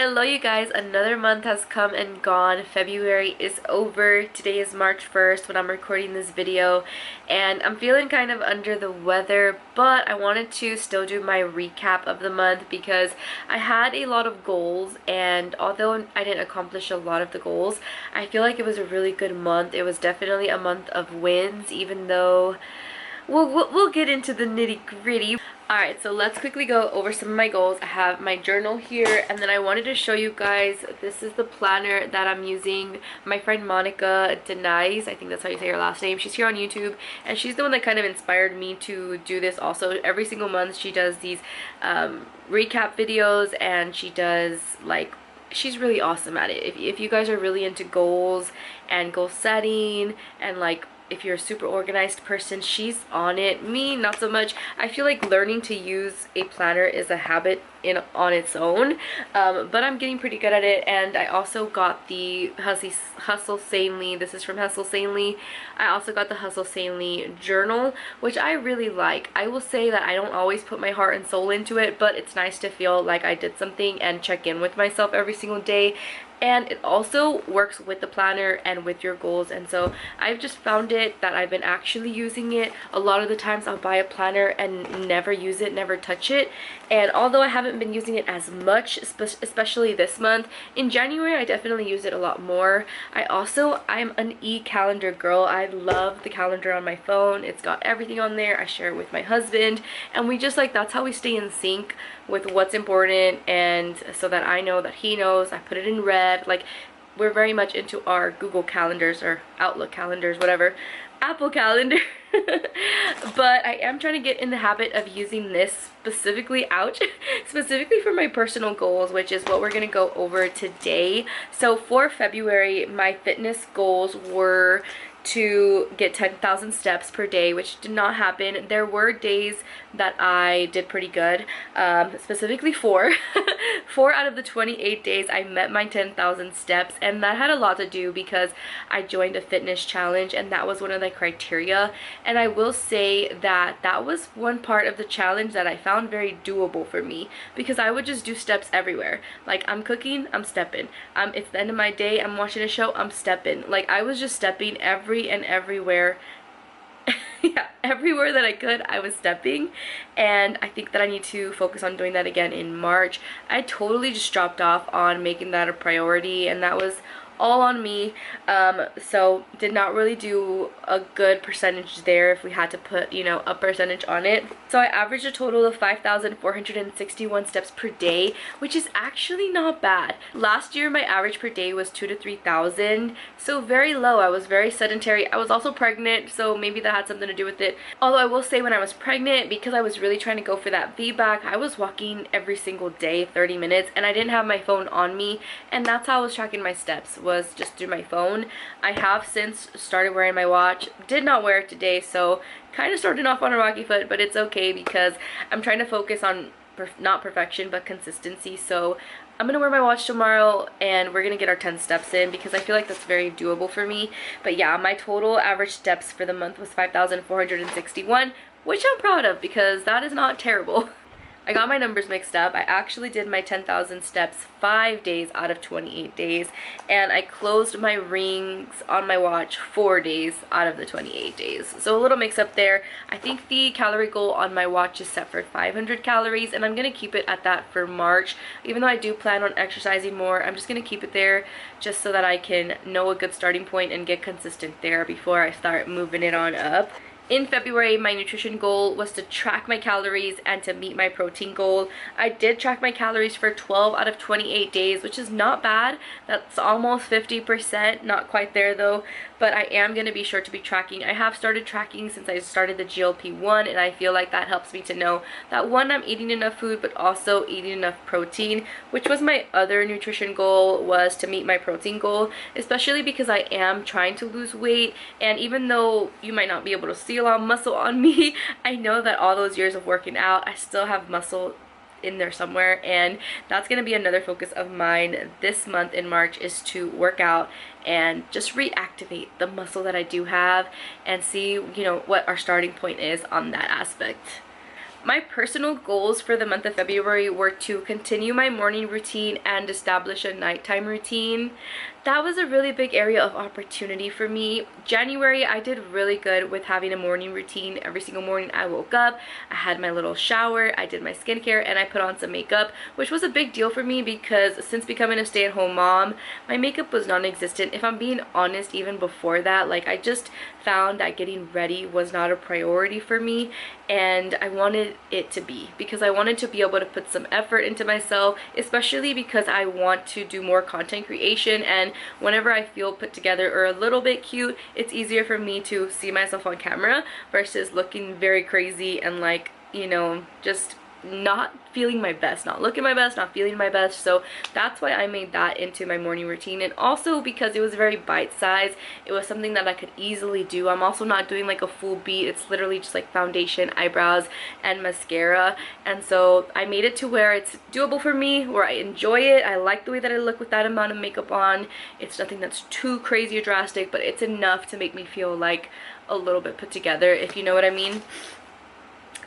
Hello you guys, another month has come and gone. February is over. Today is March 1st when I'm recording this video and I'm feeling kind of under the weather, but I wanted to still do my recap of the month because I had a lot of goals, and although I didn't accomplish a lot of the goals, I feel like it was a really good month. It was definitely a month of wins, even though we'll get into the nitty-gritty. Alright, so let's quickly go over some of my goals. I have my journal here, and then I wanted to show you guys, this is the planner that I'm using. My friend Monica Denise, I think that's how you say her last name, she's here on YouTube, and she's the one that kind of inspired me to do this also. Every single month she does these recap videos, and she does, like, she's really awesome at it. If you guys are really into goals and goal setting, and like if you're a super organized person, she's on it. Me, not so much. I feel like learning to use a planner is a habit on its own, but I'm getting pretty good at it. And I also got the Hustle Sanely, this is from Hustle Sanely. I also got the Hustle Sanely journal, which I really like. I will say that I don't always put my heart and soul into it, but it's nice to feel like I did something and check in with myself every single day. And it also works with the planner and with your goals, and so I've just found it that I've been actually using it. A lot of the times I'll buy a planner and never use it, never touch it, and although I haven't been using it as much, especially this month, in January I definitely use it a lot more. I'm an e-calendar girl. I love the calendar on my phone. It's got everything on there. I share it with my husband, and we just, like, that's how we stay in sync with what's important, and so that I know that he knows. I put it in red. Like, we're very much into our Google calendars or Outlook calendars, whatever, Apple calendar. But I am trying to get in the habit of using this specifically, ouch, specifically for my personal goals, which is what we're going to go over today. So for February, my fitness goals were to get 10,000 steps per day, which did not happen. There were days that I did pretty good, specifically four out of the 28 days I met my 10,000 steps, and that had a lot to do because I joined a fitness challenge, and that was one of the criteria. And I will say that that was one part of the challenge that I found very doable for me, because I would just do steps everywhere. Like, I'm cooking, I'm stepping. It's the end of my day, I'm watching a show, I'm stepping. Like, I was just stepping everywhere. Yeah, everywhere that I could, I was stepping, and I think that I need to focus on doing that again in March. I totally just dropped off on making that a priority, and that was all on me. So did not really do a good percentage there if we had to put, you know, a percentage on it. So I averaged a total of 5,461 steps per day, which is actually not bad. Last year my average per day was 2,000 to 3,000, so very low. I was very sedentary. I was also pregnant, so maybe that had something to do with it. Although I will say, when I was pregnant, because I was really trying to go for that VBAC, I was walking every single day 30 minutes, and I didn't have my phone on me, and that's how I was tracking my steps, was just through my phone. I have since started wearing my watch. Did not wear it today, so kind of started off on a rocky foot, but it's okay because I'm trying to focus on not perfection but consistency. So I'm gonna wear my watch tomorrow, and we're gonna get our 10 steps in because I feel like that's very doable for me. But yeah, my total average steps for the month was 5,461, which I'm proud of because that is not terrible. I got my numbers mixed up. I actually did my 10,000 steps 5 days out of 28 days, and I closed my rings on my watch 4 days out of the 28 days. So a little mix up there. I think the calorie goal on my watch is set for 500 calories, and I'm going to keep it at that for March. Even though I do plan on exercising more, I'm just going to keep it there just so that I can know a good starting point and get consistent there before I start moving it on up. In February, my nutrition goal was to track my calories and to meet my protein goal. I did track my calories for 12 out of 28 days, which is not bad. That's almost 50%, not quite there though, but I am going to be sure to be tracking. I have started tracking since I started the GLP-1, and I feel like that helps me to know that, one, I'm eating enough food, but also eating enough protein, which was my other nutrition goal, was to meet my protein goal, especially because I am trying to lose weight. And even though you might not be able to see a lot of muscle on me, I know that all those years of working out, I still have muscle in there somewhere, and that's going to be another focus of mine this month in March, is to work out and just reactivate the muscle that I do have and see, you know, what our starting point is on that aspect. My personal goals for the month of February were to continue my morning routine and establish a nighttime routine. That was a really big area of opportunity for me. January, I did really good with having a morning routine. Every single morning I woke up, I had my little shower, I did my skincare, and I put on some makeup, which was a big deal for me because since becoming a stay-at-home mom, my makeup was non-existent. If I'm being honest, even before that, like, I just found that getting ready was not a priority for me, and I wanted it to be, because I wanted to be able to put some effort into myself, especially because I want to do more content creation, and whenever I feel put together or a little bit cute, it's easier for me to see myself on camera versus looking very crazy and, like, you know, just not feeling my best, not looking my best, not feeling my best. So that's why I made that into my morning routine, and also because it was very bite-sized. It was something that I could easily do. I'm also not doing like a full beat. It's literally just like foundation, eyebrows, and mascara, and so I made it to where it's doable for me, where I enjoy it. I like the way that I look with that amount of makeup on. It's nothing that's too crazy or drastic, but it's enough to make me feel like a little bit put together, if you know what I mean.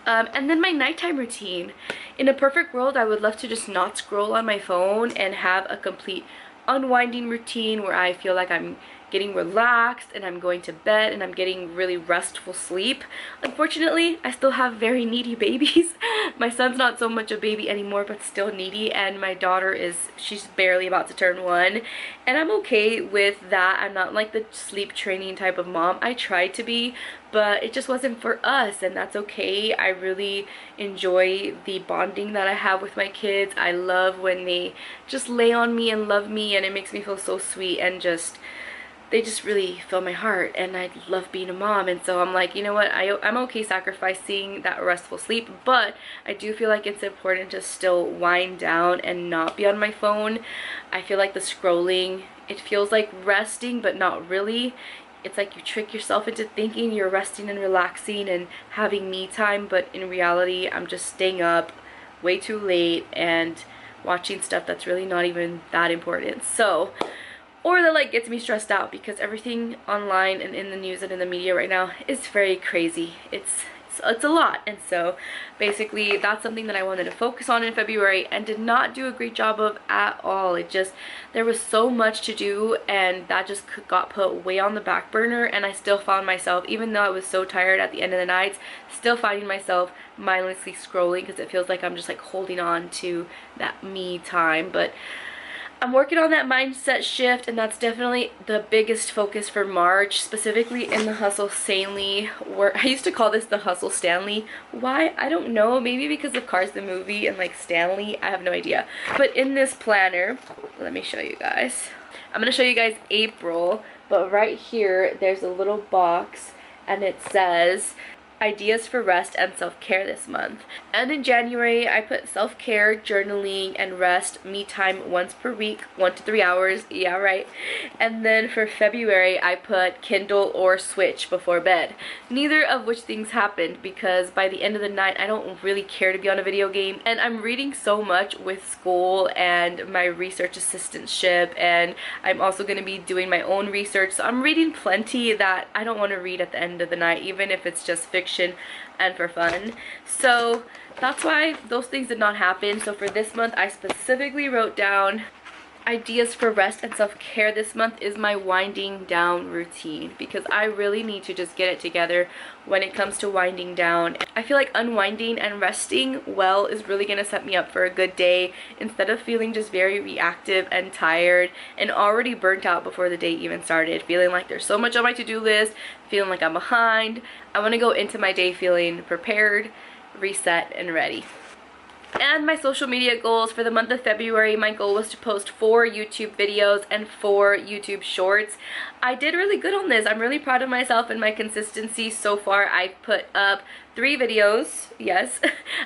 And then my nighttime routine. In a perfect world, I would love to just not scroll on my phone and have a complete unwinding routine where I feel like I'm getting relaxed and I'm going to bed and I'm getting really restful sleep. Unfortunately, I still have very needy babies. My son's not so much a baby anymore, but still needy, and my daughter she's barely about to turn 1, and I'm okay with that. I'm not like the sleep training type of mom. I tried to be, but it just wasn't for us, and that's okay. I really enjoy the bonding that I have with my kids. I love when they just lay on me and love me, and it makes me feel so sweet, and they just really fill my heart, and I love being a mom. And so I'm like, you know what, I'm okay sacrificing that restful sleep, but I do feel like it's important to still wind down and not be on my phone. I feel like the scrolling, it feels like resting, but not really. It's like you trick yourself into thinking you're resting and relaxing and having me time, but in reality, I'm just staying up way too late and watching stuff that's really not even that important. So, or that like gets me stressed out, because everything online and in the news and in the media right now is very crazy. It's a lot, and so basically that's something that I wanted to focus on in February and did not do a great job of at all. There was so much to do, and that just got put way on the back burner, and I still found myself, even though I was so tired at the end of the nights, still finding myself mindlessly scrolling because it feels like I'm just like holding on to that me time. But I'm working on that mindset shift, and that's definitely the biggest focus for March, specifically in the Hustle Sanely, where I used to call this the Hustle Stanley. Why? I don't know. Maybe because of Cars the movie and like Stanley. I have no idea. But in this planner, let me show you guys. I'm going to show you guys April, but right here there's a little box and it says ideas for rest and self-care this month. And in January, I put self-care, journaling, and rest, me time once per week, 1 to 3 hours. Yeah, right. And then for February, I put Kindle or Switch before bed. Neither of which things happened, because by the end of the night, I don't really care to be on a video game. And I'm reading so much with school and my research assistantship, and I'm also going to be doing my own research. So I'm reading plenty that I don't want to read at the end of the night, even if it's just fiction and for fun. So that's why those things did not happen. So for this month, I specifically wrote down ideas for rest and self-care this month is my winding down routine, because I really need to just get it together when it comes to winding down. I feel like unwinding and resting well is really going to set me up for a good day, instead of feeling just very reactive and tired and already burnt out before the day even started, feeling like there's so much on my to-do list, feeling like I'm behind. I want to go into my day feeling prepared, reset, and ready. And my social media goals for the month of February, my goal was to post 4 YouTube videos and 4 YouTube shorts. I did really good on this. I'm really proud of myself and my consistency so far. I put up 3 videos. Yes,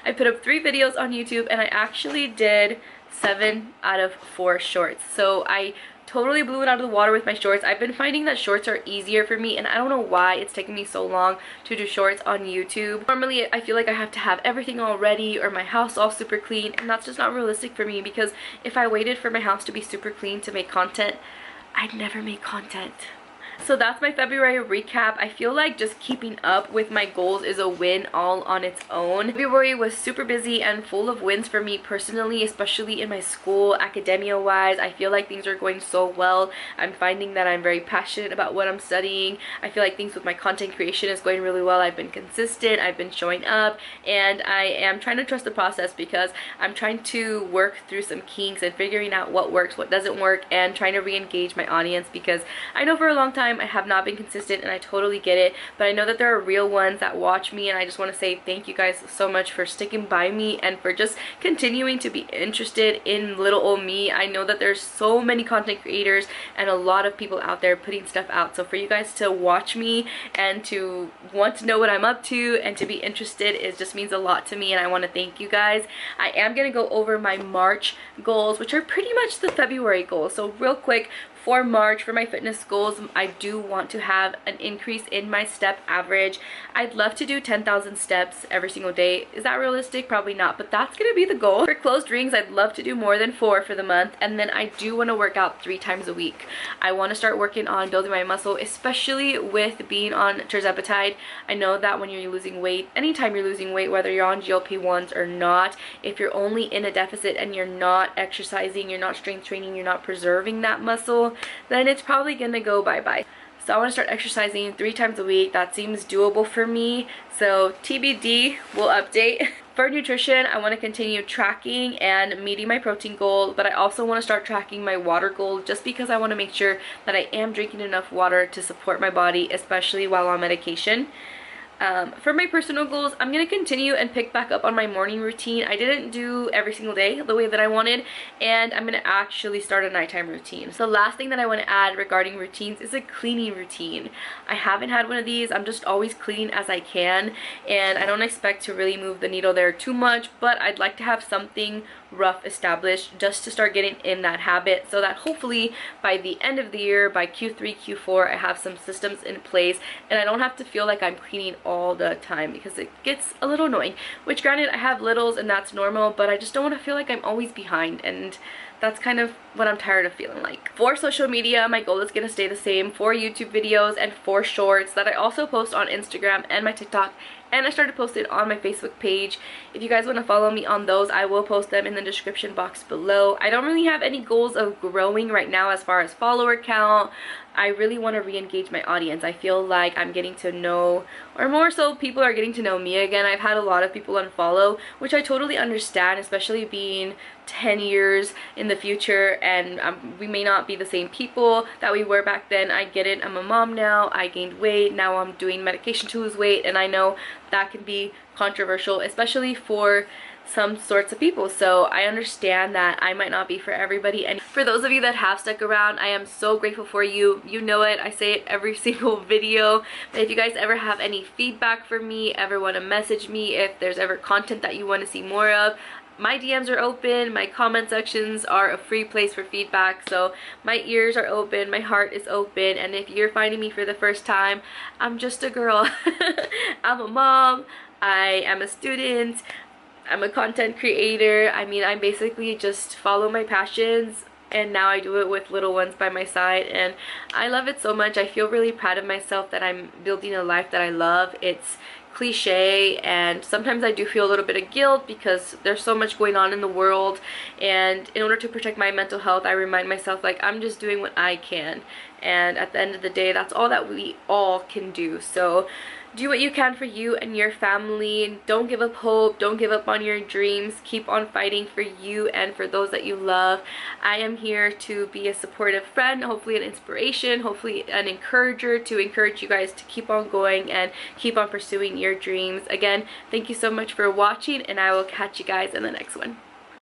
I put up 3 videos on YouTube, and I actually did 7 out of 4 shorts. So I totally blew it out of the water with my shorts. I've been finding that shorts are easier for me, and I don't know why it's taking me so long to do shorts on YouTube. Normally, I feel like I have to have everything all ready or my house all super clean, and that's just not realistic for me, because if I waited for my house to be super clean to make content, I'd never make content. So that's my February recap. I feel like just keeping up with my goals is a win all on its own. February was super busy and full of wins for me personally, especially in my school, academia wise. I feel like things are going so well. I'm finding that I'm very passionate about what I'm studying. I feel like things with my content creation is going really well. I've been consistent, I've been showing up, and I am trying to trust the process because I'm trying to work through some kinks and figuring out what works, what doesn't work, and trying to re-engage my audience, because I know for a long time I have not been consistent and I totally get it, but I know that there are real ones that watch me, and I just want to say thank you guys so much for sticking by me and for just continuing to be interested in little old me. I know that there's so many content creators and a lot of people out there putting stuff out, so for you guys to watch me and to want to know what I'm up to and to be interested, it just means a lot to me, and I want to thank you guys. I am going to go over my March goals, which are pretty much the February goals. So real quick, for March, for my fitness goals, I do want to have an increase in my step average. I'd love to do 10,000 steps every single day. Is that realistic? Probably not, but that's gonna be the goal. For closed rings, I'd love to do more than 4 for the month, and then I do want to work out 3 times a week. I want to start working on building my muscle, especially with being on tirzepatide. I know that when you're losing weight, anytime you're losing weight, whether you're on GLP-1s or not, if you're only in a deficit and you're not exercising, you're not strength training, you're not preserving that muscle, then it's probably gonna go bye-bye. So I want to start exercising 3 times a week. That seems doable for me, so TBD, will update. For nutrition, I want to continue tracking and meeting my protein goal, but I also want to start tracking my water goal, just because I want to make sure that I am drinking enough water to support my body, especially while on medication. For my personal goals, I'm going to continue and pick back up on my morning routine. I didn't do every single day the way that I wanted, and I'm going to actually start a nighttime routine. So the last thing that I want to add regarding routines is a cleaning routine. I haven't had one of these. I'm just always cleaning as I can, and I don't expect to really move the needle there too much, but I'd like to have something rough established just to start getting in that habit, so that hopefully by the end of the year, by Q3, Q4, I have some systems in place and I don't have to feel like I'm cleaning all the time, because it gets a little annoying. Which granted, I have littles and that's normal, but I just don't want to feel like I'm always behind, and that's kind of what I'm tired of feeling like. For social media, my goal is going to stay the same, 4 YouTube videos and 4 shorts that I also post on Instagram and my TikTok, and I started posting on my Facebook page. If you guys want to follow me on those, I will post them in the description box below. I don't really have any goals of growing right now as far as follower count. I really want to re-engage my audience. I feel like I'm getting to know, or more so people are getting to know me again. I've had a lot of people unfollow, which I totally understand, especially being 10 years in the future, and we may not be the same people that we were back then. I get it. I'm a mom now. I gained weight. Now I'm doing medication to lose weight, and I know that can be controversial, especially for some sorts of people. So I understand that I might not be for everybody, and for those of you that have stuck around, I am so grateful for you. You know it. I say it every single video. But if you guys ever have any feedback for me, ever want to message me, if there's ever content that you want to see more of, my DMs are open, my comment sections are a free place for feedback, so my ears are open, my heart is open, and if you're finding me for the first time, I'm just a girl. I'm a mom, I am a student, I'm a content creator. I mean, I basically just follow my passions, and now I do it with little ones by my side, and I love it so much. I feel really proud of myself that I'm building a life that I love. It's cliche, and sometimes I do feel a little bit of guilt because there's so much going on in the world, and in order to protect my mental health, I remind myself like I'm just doing what I can, and at the end of the day, that's all that we all can do. So do what you can for you and your family. Don't give up hope. Don't give up on your dreams. Keep on fighting for you and for those that you love. I am here to be a supportive friend, hopefully an inspiration, hopefully an encourager, to encourage you guys to keep on going and keep on pursuing your dreams. Again, thank you so much for watching, and I will catch you guys in the next one.